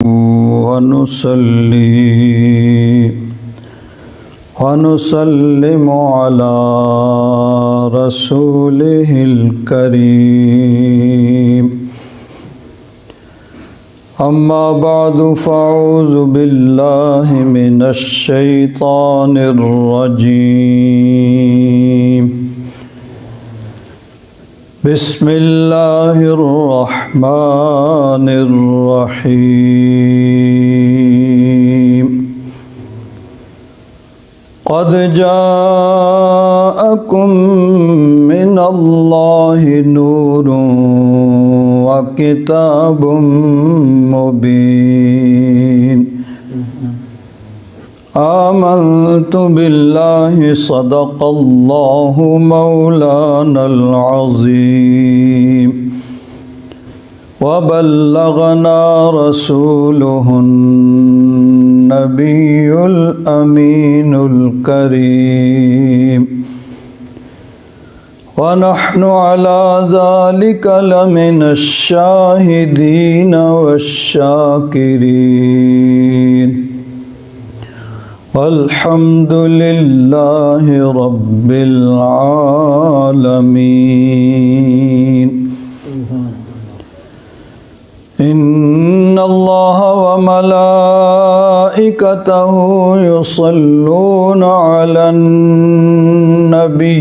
वनुसल्लिमु अला रसूलिहिल करीम। अम्मा बादु फ़अऊज़ु बिल्लाहि मिनश शैतानिर रजीम। बिस्मिल्लाहिर रहमानिर रहीम। क़द जाअकुम मिनल्लाहि नूरुन व किताबुम मुबीन। आमन्तु बिल्लाहि सदक़ल्लाहु मौलानल अज़ीम व बल्लगना रसूलुहुन नबियुल अमीनुल करीम। व नहनु अला ज़ालिका लमिनश शाहिदीन वश्शाकिरीन। वल्हम्दुलिल्लाहि रब्बिल आलमीन। इन्नल्लाह व मलाइकतहु युसल्लूना अलन नबी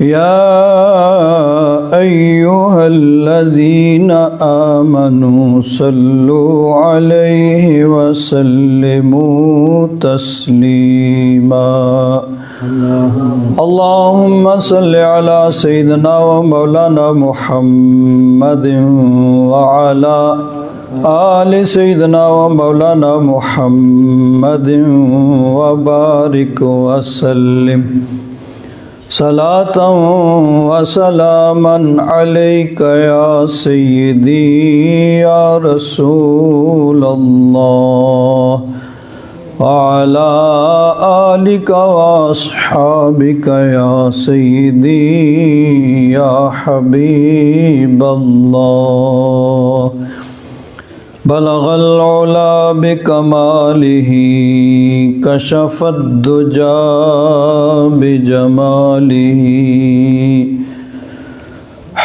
या अय्युहल्लज़ीना आमनू सल्लु अलैहि वसल्लिमू तस्लीमा। अल्लाहुम्मा सल्लि अला सय्यिदिना व मौलाना मुहम्मदिन व अला आलि सय्यिदिना व मौलाना मुहम्मदिन व बारिक व सल्लिम सलातन व सलामन अलैका या सय्यिदी या रसूल अल्लाह व अला आलिका व अस्हाबिका या सय्यिदी या हबीब अल्लाह। बलगल उला बिकमालिही कशफद दुजा बिजमालिही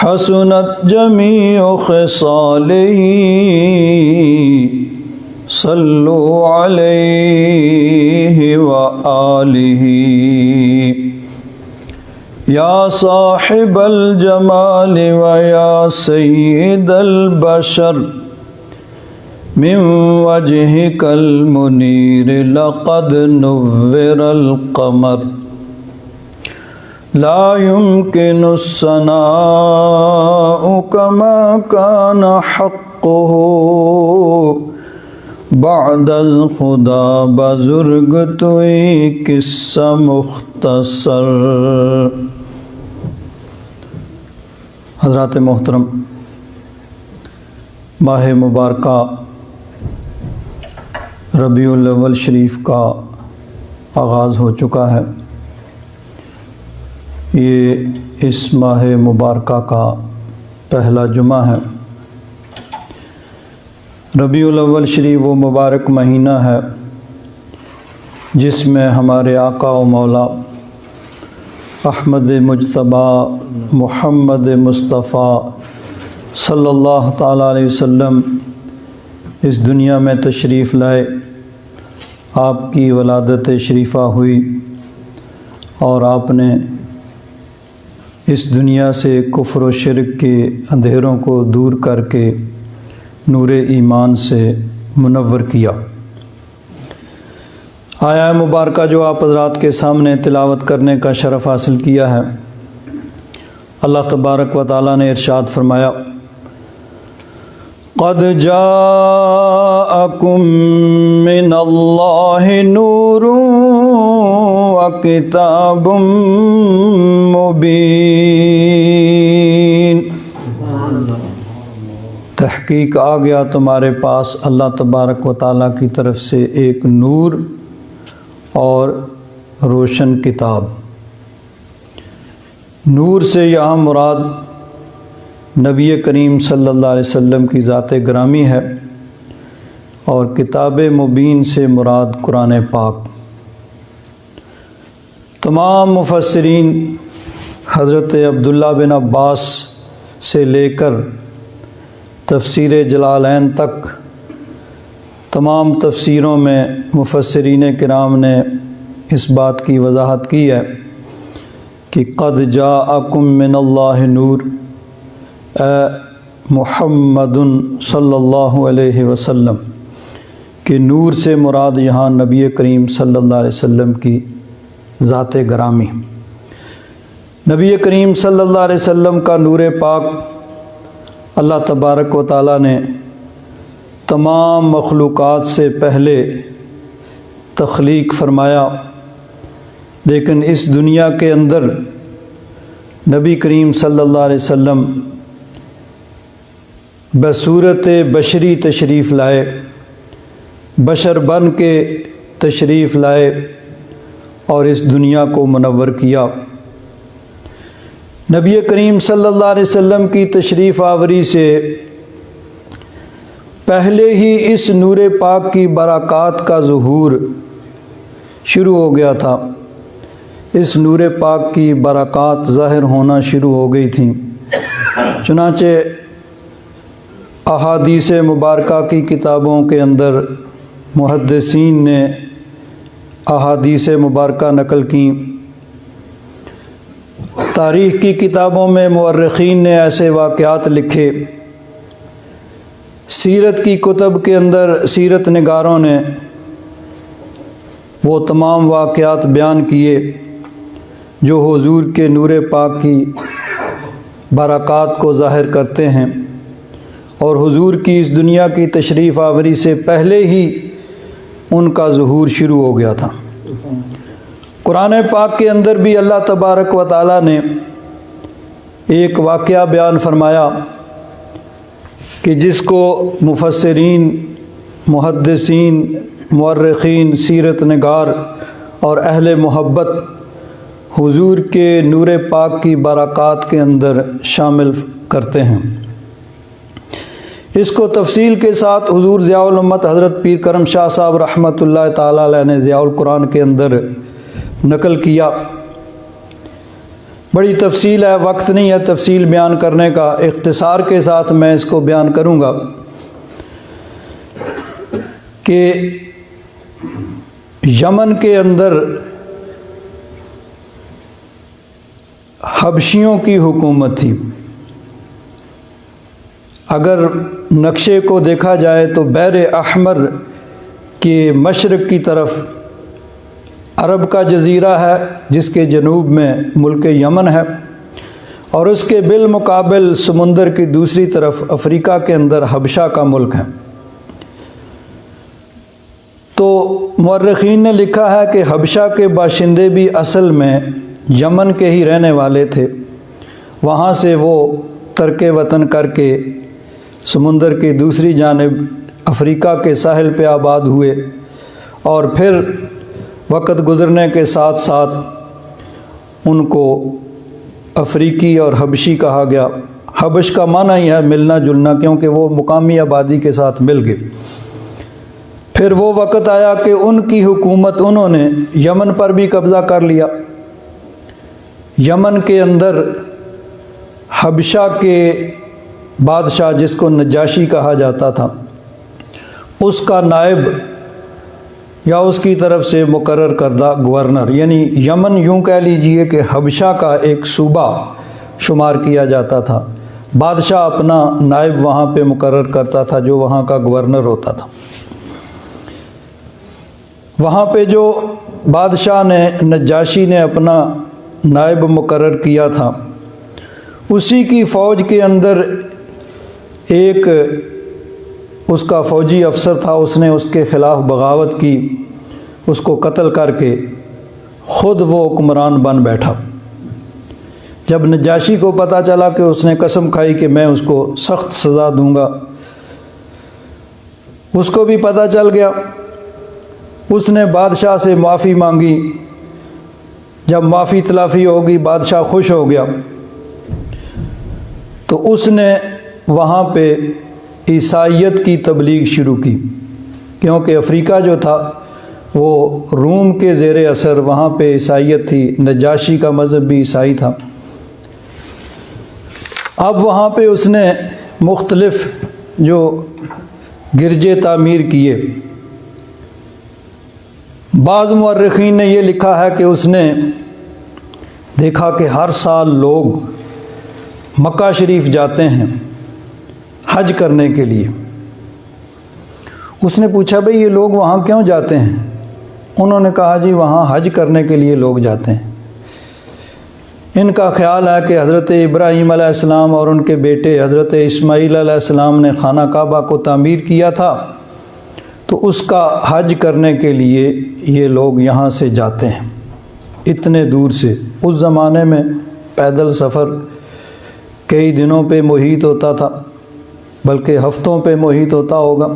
हसनत जमीउ खिसालिही सल्लु अलैहि व आलिही या साहिबल जमाल व या सय्यिदल बशर मिन वजहिकल मुनीर लक़द नुव्विरल क़मर ला युमकिनुस्सनाउ कमा कान हक़्क़ुहु बअदल खुदा बुज़ुर्ग तुई किस्सा मुख्तसर। हज़रात मोहतरम, माह मुबारका रबीउल अव्वल शरीफ का आगाज़ हो चुका है। ये इस माह मुबारका का पहला जुमा है। रबीउल अव्वल शरीफ वो मुबारक महीना है जिसमें हमारे आका व मौला अहमद मुज्तबा मुहम्मद मुस्तफ़ा सल्लल्लाहु ताला अलैहि वसल्लम इस दुनिया में तशरीफ़ लाए। आपकी वलादत शरीफ़ा हुई और आपने इस दुनिया से कुफ्र व शिरक के अंधेरों को दूर करके नूर ईमान से मुनव्वर किया। आया मुबारका जो आप हज़रात के सामने तिलावत करने का शरफ़ हासिल किया है, अल्लाह तबारक व तआला ने इरशाद फरमाया, क़द जाअकुम मिनल्लाहि नूरुन व किताबुम मुबीन। तहक़ीक़ आ गया तुम्हारे पास अल्लाह तबारक व तआला की तरफ से एक नूर और रोशन किताब। नूर से यहाँ मुराद नबी करीम सल्लल्लाहु अलैहि वसल्लम की ज़ात ग्रामी है और किताब मुबीन से मुराद कुरान पाक। तमाम मुफस्सिरीन हज़रत अब्दुल्ला बिन अब्बास से लेकर तफसीर जलालैन तक तमाम तफसीरों में मुफस्सिरीन किराम ने इस बात की वजाहत की है कि क़द जाअकुम मिनल्लाहि नूर, मुहम्मदुन सल्लल्लाहु अलैहि वसल्लम कि नूर से मुराद यहाँ नबी करीम सल्लल्लाहु अलैहि वसल्लम की ज़ात ग्रामी। नबी करीम सल्लल्लाहु अलैहि वसल्लम का नूर पाक अल्लाह तबारक व तआला ने तमाम मखलूक़ात से पहले तख्लीक फरमाया, लेकिन इस दुनिया के अंदर नबी करीम सल्लल्लाहु अलैहि वसल्लम बसूरत बशरी तशरीफ़ लाए, बशर बन के तशरीफ़ लाए और इस दुनिया को मुनव्वर किया। नबी करीम सल्लल्लाहु अलैहि वसल्लम की तशरीफ़ आवरी से पहले ही इस नूर पाक की बरक़ात का ज़ुहूर शुरू हो गया था। इस नूर पाक की बरक़ात ज़ाहिर होना शुरू हो गई थी। चुनांचे अहादीस मुबारका की किताबों के अंदर मुहद्दिसीन ने अहादीस मुबारका नकल की। तारीख़ की किताबों में मुअर्रिख़ीन ने ऐसे वाक़यात लिखे। सीरत की कुतब के अंदर सीरत निगारों ने वो तमाम वाक़यात बयान किए जो हुज़ूर के नूर पाक की बरक़ात को ज़ाहिर करते हैं और हुज़ूर की इस दुनिया की तशरीफ़ आवरी से पहले ही उनका ज़ुहूर शुरू हो गया था। कुरान पाक के अंदर भी अल्लाह तबारक व तआला ने एक वाक़या बयान फरमाया कि जिसको मुफस्सिरीन, मुहद्दिसीन, मुअर्रिख़ीन, सीरत निगार और अहले मोहब्बत हुज़ूर के नूर पाक की बरक़ात के अंदर शामिल करते हैं। इसको तफसील के साथ हुज़ूर ज़ियाउल उम्मत हज़रत पीर करम शाह साहब रहमतुल्लाह ताला अलैह ने ज़ियाउल कुरान के अंदर नकल किया। बड़ी तफसील है, वक्त नहीं है तफसील बयान करने का, इख्तिसार के साथ मैं इसको बयान करूँगा कि यमन के अंदर हबशियों की हुकूमत थी। अगर नक्शे को देखा जाए तो बहर अहमर के मशरक़ की तरफ अरब का जज़ीरा है जिसके जनूब में मुल्क यमन है और उसके बिलमुकाबिल समुंदर की दूसरी तरफ अफ्रीका के अंदर हबशा का मुल्क है। तो मुअर्रिख़ीन ने लिखा है कि हबशा के बाशिंदे भी असल में यमन के ही रहने वाले थे। वहाँ से वो तर्के वतन करके समुंदर की दूसरी जानिब अफ्रीका के साहिल पे आबाद हुए और फिर वक़्त गुज़रने के साथ साथ उनको अफ्रीकी और हबशी कहा गया। हबश का माना ही है मिलना जुलना, क्योंकि वो मुकामी आबादी के साथ मिल गए। फिर वो वक़्त आया कि उनकी हुकूमत, उन्होंने यमन पर भी कब्ज़ा कर लिया। यमन के अंदर हबशा के बादशाह जिसको नजाशी कहा जाता था, उसका नायब या उसकी तरफ से मुकर्रर करदा गवर्नर, यानी यमन यूँ कह लीजिए कि हबशा का एक सूबा शुमार किया जाता था। बादशाह अपना नायब वहाँ पे मुकर्रर करता था जो वहाँ का गवर्नर होता था। वहाँ पे जो बादशाह ने, नजाशी ने अपना नायब मुकर्रर किया था, उसी की फ़ौज के अंदर एक उसका फ़ौजी अफसर था। उसने उसके ख़िलाफ़ बगावत की, उसको कत्ल करके ख़ुद वो हुक्मरान बन बैठा। जब नजाशी को पता चला कि उसने कसम खाई कि मैं उसको सख्त सज़ा दूंगा, उसको भी पता चल गया। उसने बादशाह से माफ़ी मांगी। जब माफ़ी तलाफ़ी होगी, बादशाह खुश हो गया, तो उसने वहाँ पे ईसाईयत की तबलीग शुरू की। क्योंकि अफ्रीका जो था वो रूम के ज़ेर असर, वहाँ पे ईसाईयत थी, नजाशी का मज़हब भी ईसाई था। अब वहाँ पे उसने मुख्तलिफ़ जो गिरजे तामीर किए। बाज़ मुअर्रिखीन ने ये लिखा है कि उसने देखा कि हर साल लोग मक्का शरीफ जाते हैं हज करने के लिए। उसने पूछा भाई ये लोग वहाँ क्यों जाते हैं? उन्होंने कहा जी वहाँ हज करने के लिए लोग जाते हैं। इनका ख्याल है कि हज़रत इब्राहीम अलैहिस्सलाम और उनके बेटे हज़रत इस्माईल अलैहिस्सलाम ने खाना काबा को तामीर किया था, तो उसका हज करने के लिए ये लोग यहाँ से जाते हैं इतने दूर से। उस ज़माने में पैदल सफ़र कई दिनों पे मुहित होता था, बल्कि हफ्तों पे मुहित होता होगा।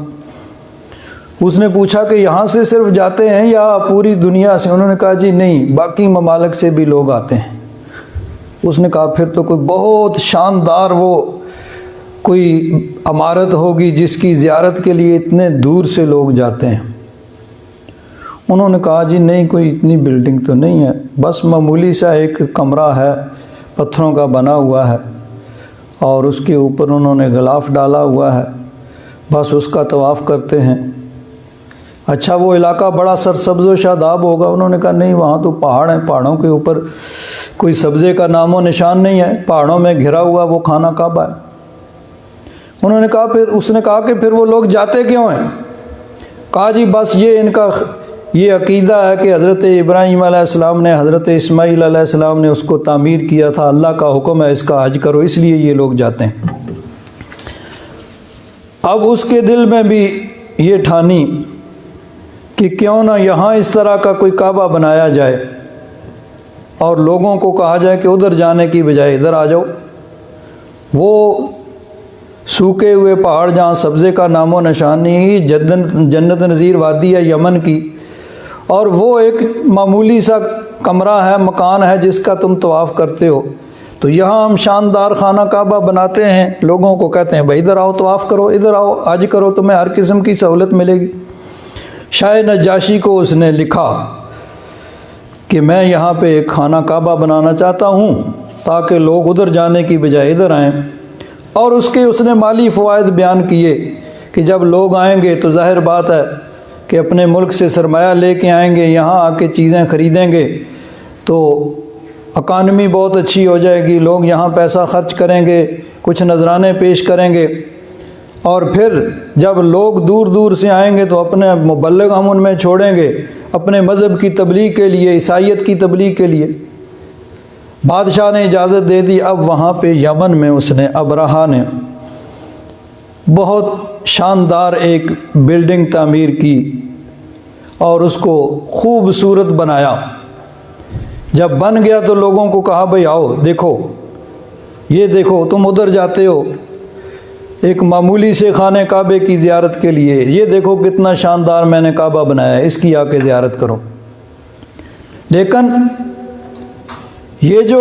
उसने पूछा कि यहाँ से सिर्फ जाते हैं या पूरी दुनिया से? उन्होंने कहा जी नहीं, बाकी ममालिक से भी लोग आते हैं। उसने कहा फिर तो कोई बहुत शानदार वो कोई इमारत होगी जिसकी ज़ियारत के लिए इतने दूर से लोग जाते हैं। उन्होंने कहा जी नहीं, कोई इतनी बिल्डिंग तो नहीं है, बस मामूली सा एक कमरा है, पत्थरों का बना हुआ है और उसके ऊपर उन्होंने गिलाफ डाला हुआ है, बस उसका तवाफ़ करते हैं। अच्छा वो इलाका बड़ा सरसब्ज़ व शादाब होगा? उन्होंने कहा नहीं, वहाँ तो पहाड़ हैं, पहाड़ों के ऊपर कोई सब्ज़े का नामो निशान नहीं है, पहाड़ों में घिरा हुआ वो खाना काबा है। उन्होंने कहा फिर, उसने कहा कि फिर वो लोग जाते क्यों हैं? कहा जी बस ये इनका ये अकीदा है कि हज़रत इब्राहीम अलैहिस्सलाम ने, हज़रत इस्माईल अलैहिस्सलाम ने उसको तामीर किया था, अल्लाह का हुक्म है इसका हज करो, इसलिए ये लोग जाते हैं। अब उसके दिल में भी ये ठानी कि क्यों ना यहाँ इस तरह का कोई काबा बनाया जाए और लोगों को कहा जाए कि उधर जाने की बजाय इधर आ जाओ। वो सूखे हुए पहाड़ जहाँ सब्ज़े का नामो निशान नहीं, जन्नत नज़ीर वादी है यमन की, और वो एक मामूली सा कमरा है, मकान है जिसका तुम तवाफ़ करते हो। तो यहाँ हम शानदार खाना काबा बनाते हैं, लोगों को कहते हैं भाई इधर आओ तवाफ़ करो, इधर आओ हज करो, तुम्हें हर किस्म की सहूलत मिलेगी। शाह नजाशी को उसने लिखा कि मैं यहाँ पे एक खाना काबा बनाना चाहता हूँ ताकि लोग उधर जाने की बजाय इधर आएँ। और उसने माली फ़वाइद बयान किए कि जब लोग आएंगे तो ज़ाहिर बात है कि अपने मुल्क से सरमाया लेके आएंगे, यहाँ आके चीज़ें ख़रीदेंगे तो इकानमी बहुत अच्छी हो जाएगी, लोग यहाँ पैसा ख़र्च करेंगे, कुछ नजराने पेश करेंगे, और फिर जब लोग दूर दूर से आएंगे तो अपने मुबल्लिग हम उनमें छोड़ेंगे अपने मज़हब की तबलीग के लिए, ईसाईयत की तबलीग के लिए। बादशाह ने इजाज़त दे दी। अब वहाँ पे यमन में उसने, अबरहा ने बहुत शानदार एक बिल्डिंग तामीर की और उसको खूबसूरत बनाया। जब बन गया तो लोगों को कहा भाई आओ देखो, ये देखो तुम उधर जाते हो एक मामूली से खाने काबे की ज़ियारत के लिए, ये देखो कितना शानदार मैंने काबा बनाया है, इसकी आके ज़ियारत करो। लेकिन ये जो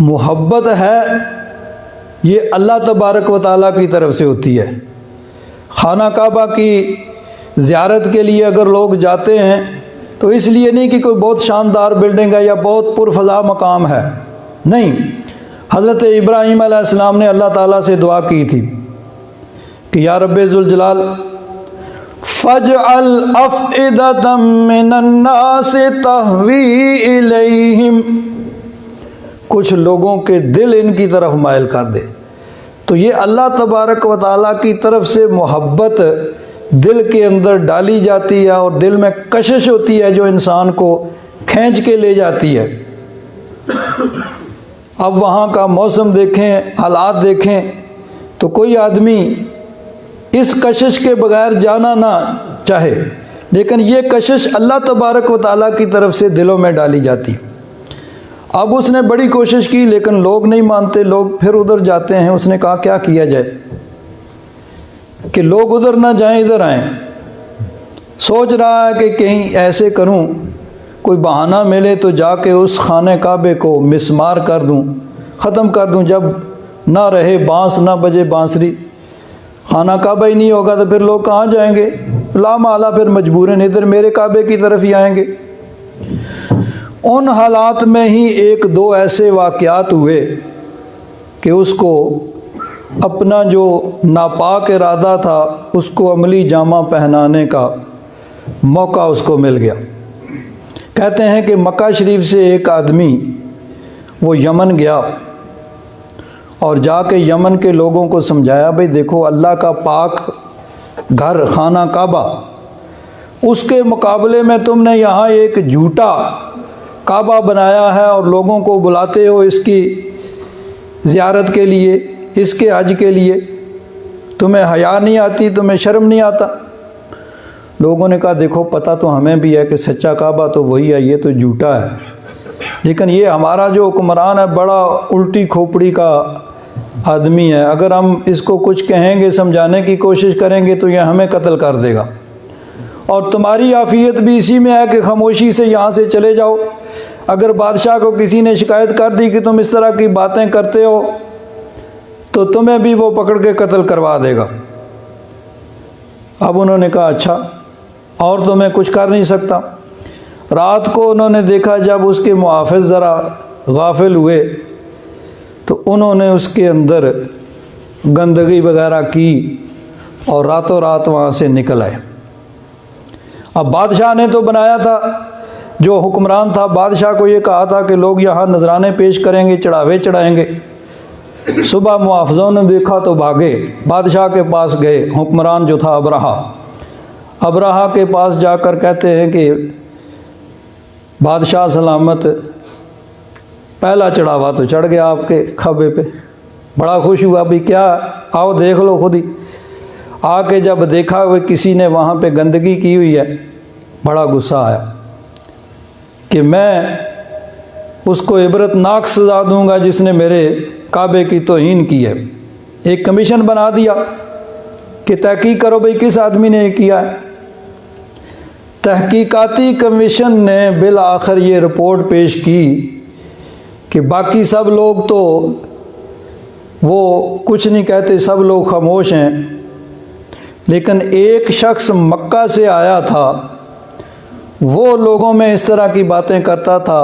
मोहब्बत है ये अल्लाह तबारक व तआला की तरफ से होती है। खाना काबा की ज़ियारत के लिए अगर लोग जाते हैं तो इसलिए नहीं कि कोई बहुत शानदार बिल्डिंग है या बहुत पुरफ़ज़ा मकाम है, नहीं। हज़रत इब्राहीम अलैहिस्सलाम ने अल्लाह ताला से दुआ की थी कि या रब्बे ज़ुल जलाल फ़जअल अफ़इदतम मिनन्नासि तहवी इलैहिम, कुछ लोगों के दिल इनकी तरफ माइल कर दे। तो ये अल्लाह तबारक व तआला की तरफ से मोहब्बत दिल के अंदर डाली जाती है और दिल में कशिश होती है जो इंसान को खींच के ले जाती है। अब वहाँ का मौसम देखें, हालात देखें, तो कोई आदमी इस कशिश के बगैर जाना ना चाहे, लेकिन ये कशिश अल्लाह तबारक व तआला की तरफ से दिलों में डाली जाती है। अब उसने बड़ी कोशिश की लेकिन लोग नहीं मानते, लोग फिर उधर जाते हैं। उसने कहा क्या किया जाए कि लोग उधर ना जाएं इधर आएं। सोच रहा है कि कहीं ऐसे करूं, कोई बहाना मिले तो जाके उस खाने काबे को मिसमार कर दूं, ख़त्म कर दूं, जब ना रहे बांस ना बजे बांसुरी। खाना काबा ही नहीं होगा तो फिर लोग कहाँ जाएंगे? लामाला फिर मजबूरन इधर मेरे काबे की तरफ ही आएंगे। उन हालात में ही एक दो ऐसे वाक़यात हुए कि उसको अपना जो नापाक इरादा था उसको अमली जामा पहनाने का मौका उसको मिल गया। कहते हैं कि मक्का शरीफ से एक आदमी वो यमन गया और जाके यमन के लोगों को समझाया, भाई देखो अल्लाह का पाक घर खाना काबा, उसके मुकाबले में तुमने यहाँ एक झूठा काबा बनाया है और लोगों को बुलाते हो इसकी ज़ियारत के लिए, इसके हज के लिए। तुम्हें हया नहीं आती, तुम्हें शर्म नहीं आता? लोगों ने कहा देखो पता तो हमें भी है कि सच्चा काबा तो वही है, ये तो झूठा है, लेकिन ये हमारा जो हुक्मरान है बड़ा उल्टी खोपड़ी का आदमी है, अगर हम इसको कुछ कहेंगे समझाने की कोशिश करेंगे तो ये हमें कत्ल कर देगा, और तुम्हारी आफियत भी इसी में है कि खामोशी से यहाँ से चले जाओ। अगर बादशाह को किसी ने शिकायत कर दी कि तुम इस तरह की बातें करते हो तो तुम्हें भी वो पकड़ के कत्ल करवा देगा। अब उन्होंने कहा अच्छा, और तो मैं कुछ कर नहीं सकता। रात को उन्होंने देखा जब उसके मुहाफ़िज़ ज़रा गाफिल हुए तो उन्होंने उसके अंदर गंदगी वगैरह की और रातों रात वहाँ से निकल आए। अब बादशाह ने तो बनाया था, जो हुक्मरान था बादशाह को ये कहा था कि लोग यहाँ नजराने पेश करेंगे, चढ़ावे चढ़ाएंगे। सुबह मुआफ़िज़ों ने देखा तो भागे, बादशाह के पास गए। हुक्मरान जो था अबराहा के पास जाकर कहते हैं कि बादशाह सलामत, पहला चढ़ावा तो चढ़ गया आपके खब्बे पे। बड़ा खुश हुआ, भाई क्या, आओ देख लो खुद ही। आके जब देखा हुए किसी ने वहाँ पे गंदगी की हुई है, बड़ा गुस्सा आया कि मैं उसको इबरतनाक सज़ा दूंगा जिसने मेरे काबे की तौहीन की है। एक कमीशन बना दिया कि तहकीक करो भाई किस आदमी ने ये किया है। तहकीकाती कमीशन ने बिल आखिर ये रिपोर्ट पेश की कि बाकी सब लोग तो वो कुछ नहीं कहते, सब लोग खामोश हैं, लेकिन एक शख्स मक्का से आया था, वो लोगों में इस तरह की बातें करता था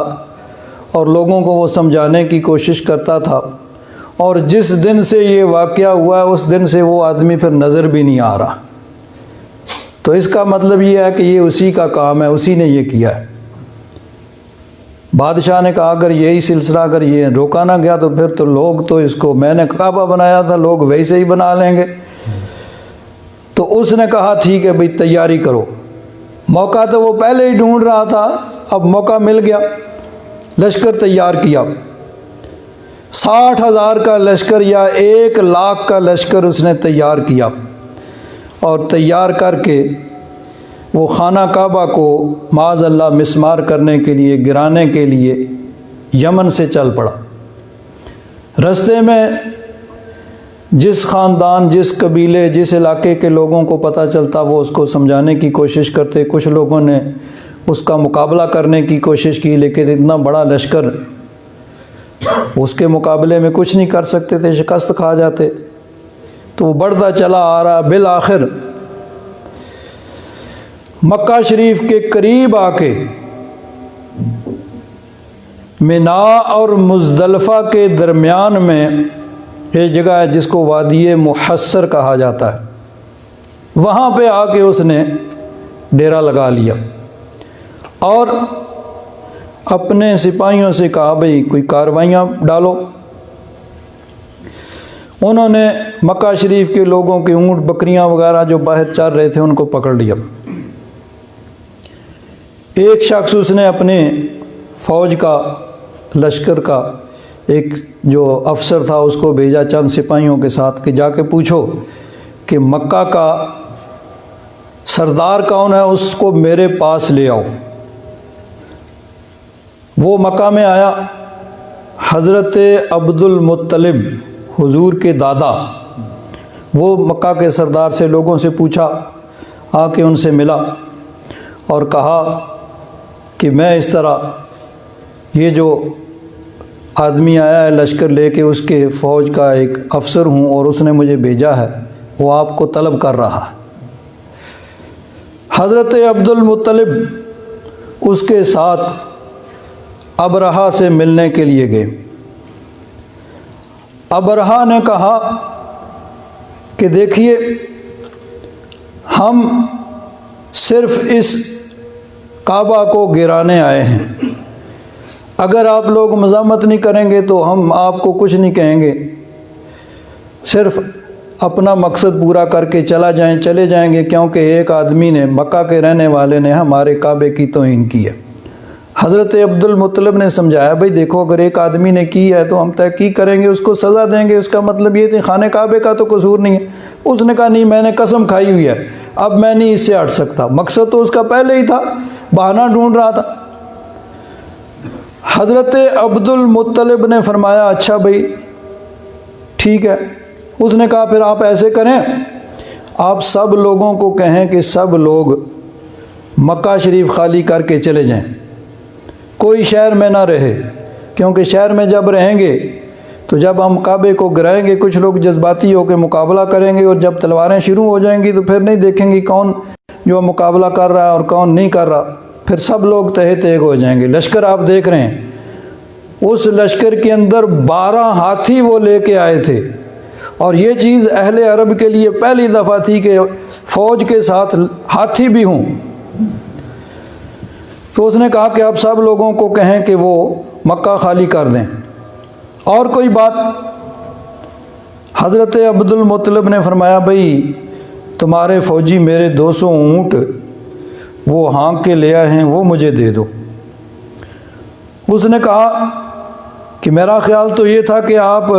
और लोगों को वो समझाने की कोशिश करता था, और जिस दिन से ये वाक़या हुआ उस दिन से वो आदमी फिर नज़र भी नहीं आ रहा। तो इसका मतलब ये है कि ये उसी का काम है, उसी ने ये किया है। बादशाह ने कहा अगर यही सिलसिला अगर ये रोका ना गया तो फिर तो लोग तो इसको, मैंने काबा बनाया था, लोग वैसे ही बना लेंगे। तो उसने कहा ठीक है भाई तैयारी करो। मौका तो वो पहले ही ढूंढ रहा था, अब मौका मिल गया। लश्कर तैयार किया, 60,000 का लश्कर या 1 लाख का लश्कर उसने तैयार किया, और तैयार करके वो खाना काबा को माज़अल्लाह मिस्मार करने के लिए, गिराने के लिए यमन से चल पड़ा। रास्ते में जिस ख़ानदान, जिस कबीले, जिस इलाके के लोगों को पता चलता वो उसको समझाने की कोशिश करते। कुछ लोगों ने उसका मुकाबला करने की कोशिश की, लेकिन इतना बड़ा लश्कर, उसके मुकाबले में कुछ नहीं कर सकते थे, शिकस्त खा जाते। तो वो बढ़ता चला आ रहा, बिल आखिर मक्का शरीफ के करीब आके मिना और मुज़दलिफ़ा के दरमियान में एक जगह है जिसको वादी मुहस्सर कहा जाता है, वहाँ पे आके उसने डेरा लगा लिया और अपने सिपाहियों से कहा भाई कोई कार्रवाइयाँ डालो। उन्होंने मक्का शरीफ के लोगों के ऊँट बकरियाँ वगैरह जो बाहर चल रहे थे उनको पकड़ लिया। एक शख्स उसने अपने फ़ौज का, लश्कर का एक जो अफसर था उसको भेजा चंद सिपाहियों के साथ कि जाके पूछो कि मक्का का सरदार कौन है, उसको मेरे पास ले आओ। वो मक्का में आया। हज़रत अब्दुल मुत्तलिब हुजूर के दादा, वो मक्का के सरदार से लोगों से पूछा, आके उनसे मिला और कहा कि मैं इस तरह ये जो आदमी आया है लश्कर लेके, उसके फ़ौज का एक अफसर हूँ और उसने मुझे भेजा है, वो आपको तलब कर रहा है। हज़रत अब्दुल मुत्तलिब उसके साथ अबरहा से मिलने के लिए गए। अबरहा ने कहा कि देखिए, हम सिर्फ इस काबा को गिराने आए हैं, अगर आप लोग मज़ामत नहीं करेंगे तो हम आपको कुछ नहीं कहेंगे, सिर्फ अपना मकसद पूरा करके चले जाएंगे, क्योंकि एक आदमी ने, मक्का के रहने वाले ने हमारे काबे की तौहीन की है। हज़रत अब्दुल मुत्तलिब ने समझाया, भाई देखो, अगर एक आदमी ने की है तो हम तहकीक करेंगे, उसको सज़ा देंगे, उसका मतलब ये थी खाने काबे का तो कसूर नहीं है। उसने कहा नहीं, मैंने कसम खाई हुई है, अब मैं नहीं इससे हट सकता। मकसद तो उसका पहले ही था, बहाना ढूंढ रहा था। हज़रत अब्दुल मुत्तलिब ने फरमाया, अच्छा भाई ठीक है। उसने कहा फिर आप ऐसे करें, आप सब लोगों को कहें कि सब लोग मक्का शरीफ खाली करके चले जाएं, कोई शहर में ना रहे, क्योंकि शहर में जब रहेंगे तो जब हम काबे को गिराएंगे कुछ लोग जज्बाती होकर मुकाबला करेंगे, और जब तलवारें शुरू हो जाएंगी तो फिर नहीं देखेंगे कौन जो मुकाबला कर रहा है और कौन नहीं कर रहा, फिर सब लोग तहे तेग हो जाएंगे। लश्कर आप देख रहे हैं, उस लश्कर के अंदर 12 हाथी वो लेके आए थे, और ये चीज़ अहले अरब के लिए पहली दफ़ा थी कि फ़ौज के साथ हाथी भी हों। तो उसने कहा कि आप सब लोगों को कहें कि वो मक्का खाली कर दें। और कोई बात? हज़रत अब्दुल मुत्तलिब ने फरमाया, भाई तुम्हारे फ़ौजी मेरे 200 ऊँट वो हाँक के ले आए हैं, वो मुझे दे दो। उसने कहा कि मेरा ख्याल तो ये था कि आप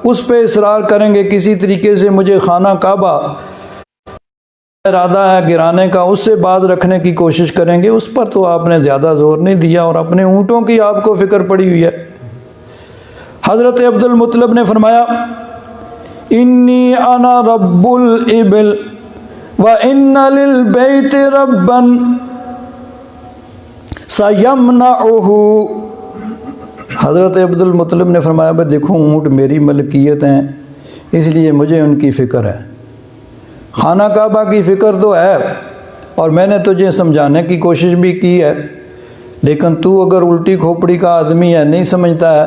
उस पे इसरार करेंगे, किसी तरीके से मुझे खाना काबा इरादा है गिराने का, उससे बाज रखने की कोशिश करेंगे। उस पर तो आपने ज़्यादा जोर नहीं दिया, और अपने ऊँटों की आपको फ़िक्र पड़ी हुई है। हज़रत अब्दुल मुत्तलिब ने फरमाया, इन्नी अना रब्बुल इबिल व इन्ना लिल बैत रब्बन सयमनउहु। हज़रत अब्दुल मुत्तलिब ने फरमाया, भाई देखो, ऊँट मेरी मलकियत हैं, इसलिए मुझे उनकी फ़िक्र है। खाना काबा की फ़िक्र तो है, और मैंने तुझे समझाने की कोशिश भी की है, लेकिन तू अगर उल्टी खोपड़ी का आदमी है, नहीं समझता है,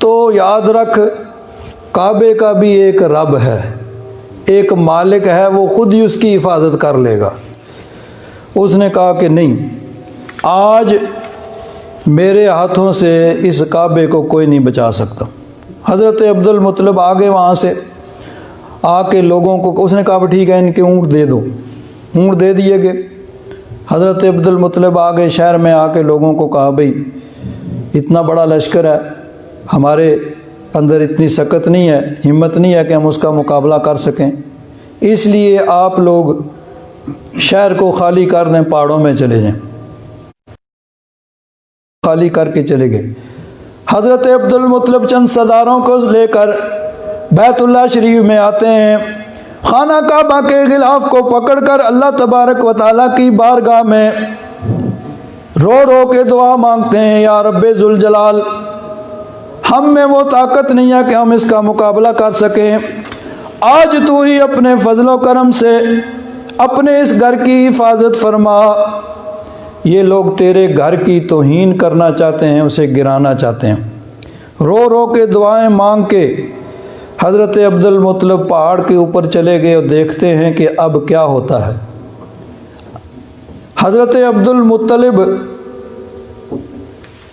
तो याद रख, काबे का भी एक रब है, एक मालिक है, वो खुद ही उसकी हिफाजत कर लेगा। उसने कहा कि नहीं, आज मेरे हाथों से इस काबे को कोई नहीं बचा सकता। हज़रत अब्दुल मुत्तलिब आगे वहाँ से आके लोगों को, उसने कहा ठीक है, इनके ऊँट दे दो। ऊँट दे दिए गए। हज़रत अब्दुल मुत्तलिब आगे शहर में आके लोगों को कहा, भाई इतना बड़ा लश्कर है, हमारे अंदर इतनी सकत नहीं है, हिम्मत नहीं है कि हम उसका मुकाबला कर सकें, इसलिए आप लोग शहर को खाली कर दें, पहाड़ों में चले जाएं। खाली करके चले गए। हज़रत अब्दुल मुत्तलिब चंद सरदारों को लेकर बैतुल्लाह शरीफ में आते हैं। खाना काबा के गिलाफ को पकड़कर अल्लाह तबारक व तआला की बारगाह में रो रो के दुआ मांगते हैं, या रब्बे जुल जलाल, हम में वो ताकत नहीं है कि हम इसका मुकाबला कर सकें। आज तू ही अपने फजलो करम से अपने इस घर की हिफाजत फरमा। ये लोग तेरे घर की तौहीन करना चाहते हैं, उसे गिराना चाहते हैं। रो रो के दुआएं मांग के हज़रत अब्दुल मुत्तलिब पहाड़ के ऊपर चले गए, और देखते हैं कि अब क्या होता है। हज़रत अब्दुल मुत्तलिब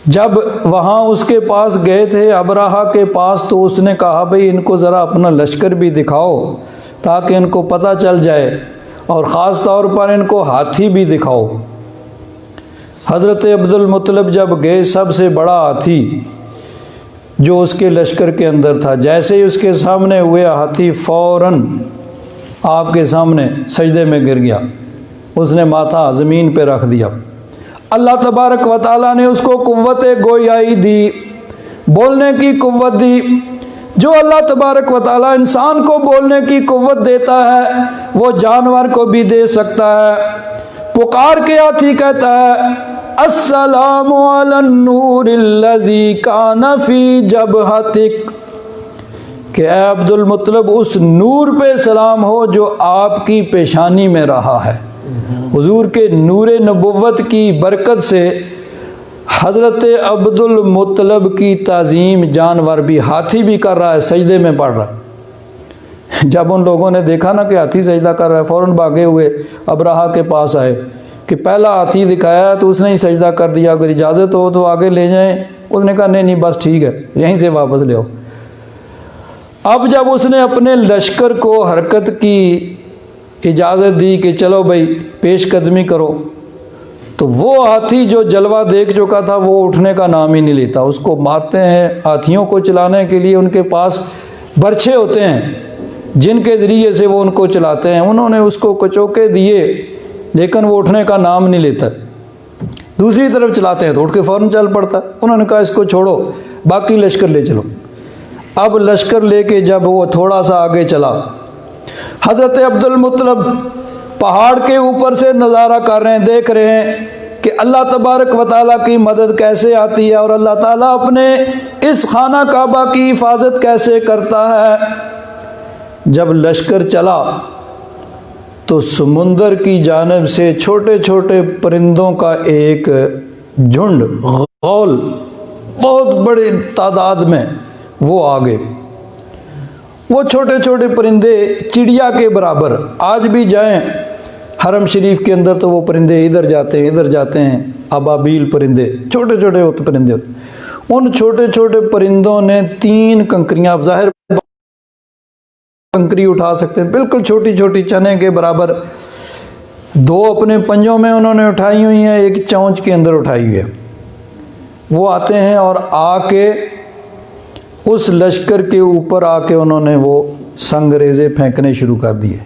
जब वहाँ उसके पास गए थे, अबरहा के पास, तो उसने कहा, भाई इनको ज़रा अपना लश्कर भी दिखाओ ताकि इनको पता चल जाए, और ख़ास तौर पर इनको हाथी भी दिखाओ। हज़रत अब्दुल मुत्तलिब जब गए, सबसे बड़ा हाथी जो उसके लश्कर के अंदर था, जैसे ही उसके सामने हुए, हाथी फ़ौरन आपके सामने सजदे में गिर गया। उसने माथा ज़मीन पे रख दिया। अल्लाह तबारक व तआला ने उसको कुव्वत गोयाई दी, बोलने की कुव्वत दी। जो अल्लाह तबारक व तआला इंसान को बोलने की कुव्वत देता है, वो जानवर को भी दे सकता है। पुकार के हाथी कहता है, अस्सलामु अलन नूरिल्लज़ी काना फी जबहतिक, कि ए अब्दुल मुत्तलब उस नूर पे सलाम हो जो आपकी पेशानी में रहा है। हुजूर के नूर नबुव्वत की बरकत से हज़रत अब्दुल मुत्तलब की ताज़ीम जानवर भी, हाथी भी कर रहा है, सजदे में पड़ रहा है। जब उन लोगों ने देखा ना कि हाथी सजदा कर रहा है, फ़ौरन भागे हुए अबराहा के पास आए कि पहला हाथी दिखाया है तो उसने ही सजदा कर दिया, अगर इजाज़त हो तो आगे ले जाएं। उसने कहा नहीं नहीं बस ठीक है, यहीं से वापस ले आओ। अब जब उसने अपने लश्कर को हरकत की इजाज़त दी कि चलो भाई पेशकदमी करो, तो वो हाथी जो जलवा देख चुका था वो उठने का नाम ही नहीं लेता। उसको मारते हैं। हाथियों को चलाने के लिए उनके पास बर्छे होते हैं जिनके ज़रिए से वो उनको चलाते हैं। उन्होंने उसको कचोके दिए लेकिन वो उठने का नाम नहीं लेता। दूसरी तरफ चलाते हैं तो उठ के फ़ौरन चल पड़ता है। उन्होंने कहा इसको छोड़ो, बाकी लश्कर ले चलो। अब लश्कर लेके जब वो थोड़ा सा आगे चला, हज़रत अब्दुल मुत्तलब पहाड़ के ऊपर से नज़ारा कर रहे हैं, देख रहे हैं कि अल्लाह तबारक व तआला की मदद कैसे आती है और अल्लाह ताला अपने इस खाना काबा की हिफाजत कैसे करता है। जब लश्कर चला तो समुंदर की जानिब से छोटे छोटे परिंदों का एक झुंड, गौल, बहुत बड़ी तादाद में वो आ गए। वो छोटे छोटे परिंदे चिड़िया के बराबर, आज भी जाएं हरम शरीफ के अंदर तो वो परिंदे इधर जाते हैं इधर जाते हैं, अबाबील परिंदे, छोटे छोटे होते परिंदे होते। उन छोटे छोटे परिंदों ने 3 कंकरियां, ज़ाहिर कंकरी उठा सकते हैं, बिल्कुल छोटी छोटी चने के बराबर, 2 अपने पंजों में उन्होंने उठाई हुई हैं, एक चौंच के अंदर उठाई हुई है। वो आते हैं और आके उस लश्कर के ऊपर आके उन्होंने वो संगरेज़े फेंकने शुरू कर दिए।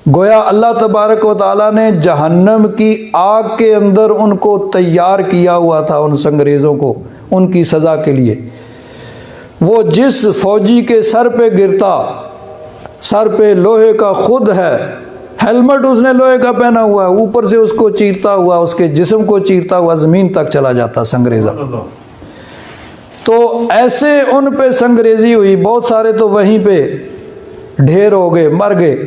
गोया अल्लाह तबारक व तआला ने जहन्नम की आग के अंदर उनको तैयार किया हुआ था, उन संगरेज़ों को, उनकी सज़ा के लिए। वो जिस फौजी के सर पे गिरता, सर पे लोहे का खुद है, हेलमेट उसने लोहे का पहना हुआ है, ऊपर से उसको चीरता हुआ, उसके जिस्म को चीरता हुआ ज़मीन तक चला जाता संगरेज़ा। तो ऐसे उन पे संगरेज़ी हुई। बहुत सारे तो वहीं पे ढेर हो गए, मर गए,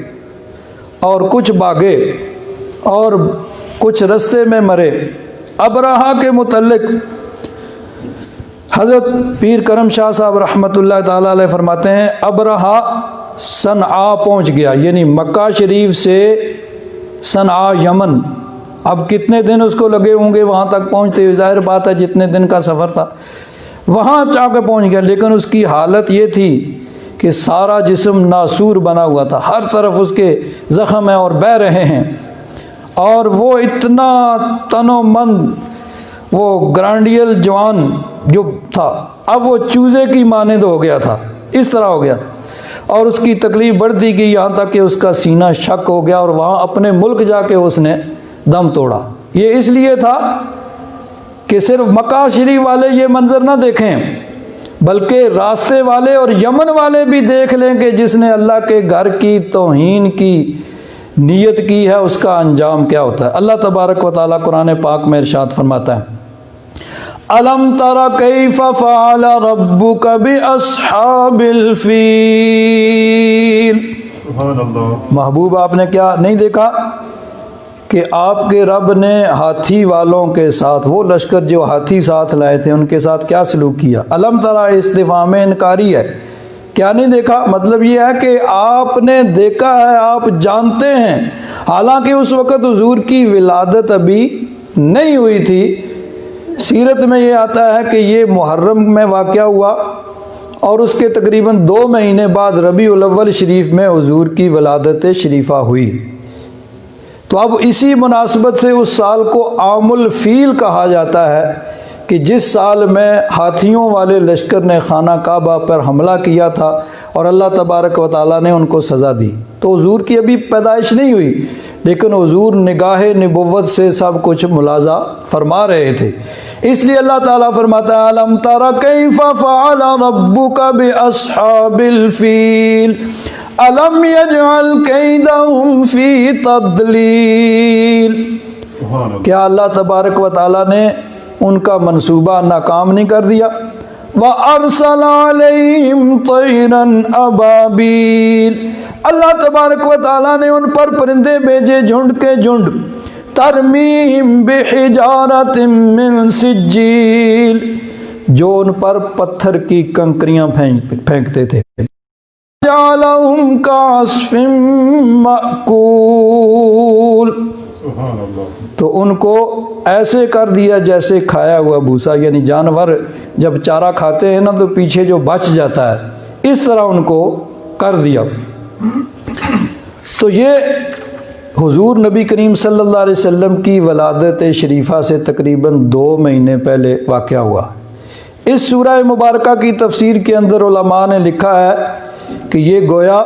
और कुछ भागे और कुछ रास्ते में मरे। अबराहा के मुतल्लिक हज़रत पीर करम शाह साहब रहमतुल्लाह ताला अलैह फरमाते हैं, अबराहा सनआ पहुंच गया, यानी मक्का शरीफ से सनआ यमन। अब कितने दिन उसको लगे होंगे वहाँ तक पहुँचते हुए, ज़ाहिर बात है जितने दिन का सफ़र था वहाँ जाकर पहुँच गया। लेकिन उसकी हालत ये थी कि सारा जिस्म नासूर बना हुआ था, हर तरफ उसके ज़ख़म हैं और बह रहे हैं, और वो इतना तनोमंद, वो ग्रांडियल जवान जो था, अब वो चूज़े की मानद हो गया था, इस तरह हो गया था। और उसकी तकलीफ़ बढ़ती गई, यहाँ तक कि उसका सीना शक हो गया और वहाँ अपने मुल्क जाके उसने दम तोड़ा। ये इसलिए था कि सिर्फ मक्का शरीफ वाले ये मंज़र ना देखें, बल्कि रास्ते वाले और यमन वाले भी देख लें कि जिसने अल्लाह के घर की तौहीन की नीयत की है उसका अंजाम क्या होता है। अल्लाह तबारक व तआला कुरान पाक में इरशाद फरमाता है, अलम तरा कैफ़ फ़अल रब्बुका बिअस्हाबिल फ़ील। महबूब आपने क्या नहीं देखा कि आपके रब ने हाथी वालों के साथ, वो लश्कर जो हाथी साथ लाए थे उनके साथ क्या सलूक किया। अलम तरा इस्तिफ़ाम इनकारी है, क्या नहीं देखा, मतलब ये है कि आपने देखा है, आप जानते हैं। हालांकि उस वक़्त हुजूर की विलादत अभी नहीं हुई थी। सीरत में ये आता है कि ये मुहर्रम में वाक़या हुआ और उसके तकरीबन 2 महीने बाद रबीउल अव्वल शरीफ में हुजूर की विलादत शरीफा हुई। तो अब इसी मुनासबत से उस साल को आमुल फ़ील कहा जाता है कि जिस साल में हाथियों वाले लश्कर ने खाना काबा पर हमला किया था और अल्लाह तबारक व तआला ने उनको सज़ा दी। तो हुजूर की अभी पैदाइश नहीं हुई, लेकिन हुजूर निगाह निबुव्वत से सब कुछ मुलाजा फरमा रहे थे। इसलिए अल्लाह ताला फरमाता है, अलम तरा कैफ़ फ़अल रब्बुका बिअस्हाबिल फ़ील अलम यजअल कैदहुम फ़ी तदलील। क्या अल्लाह तबारक व तआला ने उनका मंसूबा नाकाम नहीं कर दिया? व अरसल अलैहिम तैरन अबाबील, अल्लाह तबारक व तआला ने उन पर परिंदे भेजे झुंड के झुंड, तरमीम बिहिजारतिम मिन सिज्जील, जो उन पर पत्थर की कंकरियां फेंकते थे। जालहुम कास्फिम माकूल, तो उनको ऐसे कर दिया जैसे खाया हुआ भूसा, यानी जानवर जब चारा खाते हैं ना तो पीछे जो बच जाता है, इस तरह उनको कर दिया। तो ये हुजूर नबी करीम सल्लल्लाहु अलैहि वसल्लम की वलादत शरीफा से तकरीबन 2 महीने पहले वाक़या हुआ। इस सूरह मुबारका की तफसीर के अंदर उलमा ने लिखा है कि ये गोया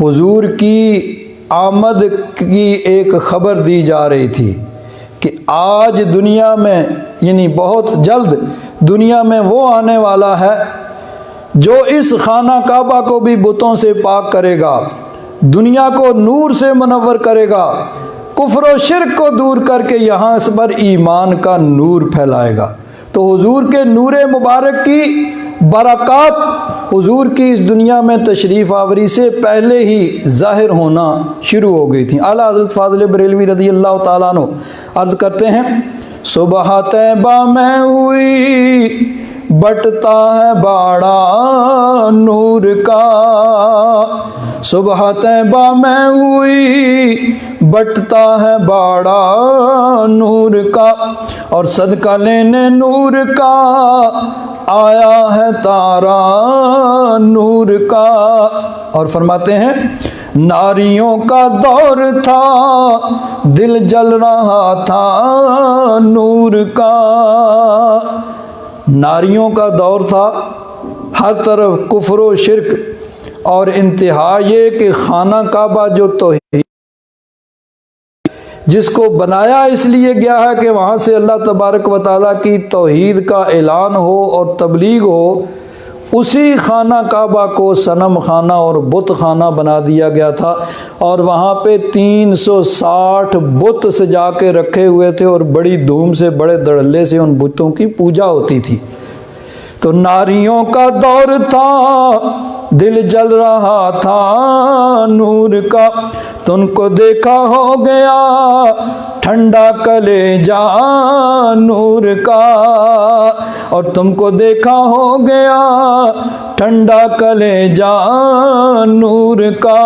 हुजूर की आमद की एक ख़बर दी जा रही थी कि आज दुनिया में, यानी बहुत जल्द दुनिया में वो आने वाला है जो इस खाना काबा को भी बुतों से पाक करेगा, दुनिया को नूर से मुनव्वर करेगा, कुफ्र व शिर्क को दूर करके यहाँ इस पर ईमान का नूर फैलाएगा। तो हुजूर के नूर मुबारक की बरक़ात हुजूर की इस दुनिया में तशरीफ़ आवरी से पहले ही ज़ाहिर होना शुरू हो गई थी। आला हज़रत फ़ाज़िल बरेलवी रज़ी अल्लाह तआला अन्हु अर्ज़ करते हैं, सुबह तैबा में हुई बटता है बाड़ा नूर का, सुबह तैबा में हुई बटता है बाड़ा नूर का, और सदका लेने नूर का आया है तारा नूर का। और फरमाते हैं, नारियों का दौर था दिल जल रहा था नूर का, नारियों का दौर था, हर तरफ कुफ्र व शिर्क, और इंतहा ये कि खाना काबा जो तौहीद जिसको बनाया इसलिए गया है कि वहाँ से अल्लाह तबारक व तआला की तौहीद का ऐलान हो और तबलीग हो, उसी खाना काबा को सनम खाना और बुत खाना बना दिया गया था। और वहाँ पे 360 बुत सजा के रखे हुए थे और बड़ी धूम से, बड़े धड़ल्ले से उन बुतों की पूजा होती थी। तो नारियों का दौर था दिल जल रहा था नूर का, तुमको देखा हो गया ठंडा कलेजा नूर का, और तुमको देखा हो गया ठंडा कलेजा नूर का।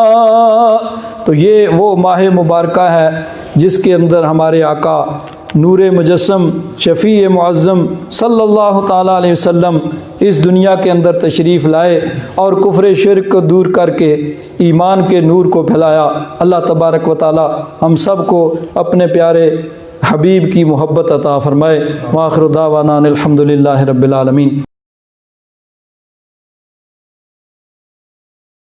तो ये वो माह मुबारका है जिसके अंदर हमारे आका नूरे मुजस्सम शफ़ी मुअज़्ज़म सल्लल्लाहु ताला अलैहि वसल्लम इस दुनिया के अंदर तशरीफ़ लाए और कुफ्र शिर्क को दूर करके ईमान के नूर को फैलाया। अल्लाह तबारक व तआला हम सब को अपने प्यारे हबीब की मोहब्बत अता फ़रमाए। व आखिरु दावाना अनिल हम्दुलिल्लाहि रब्बिल आलमीन।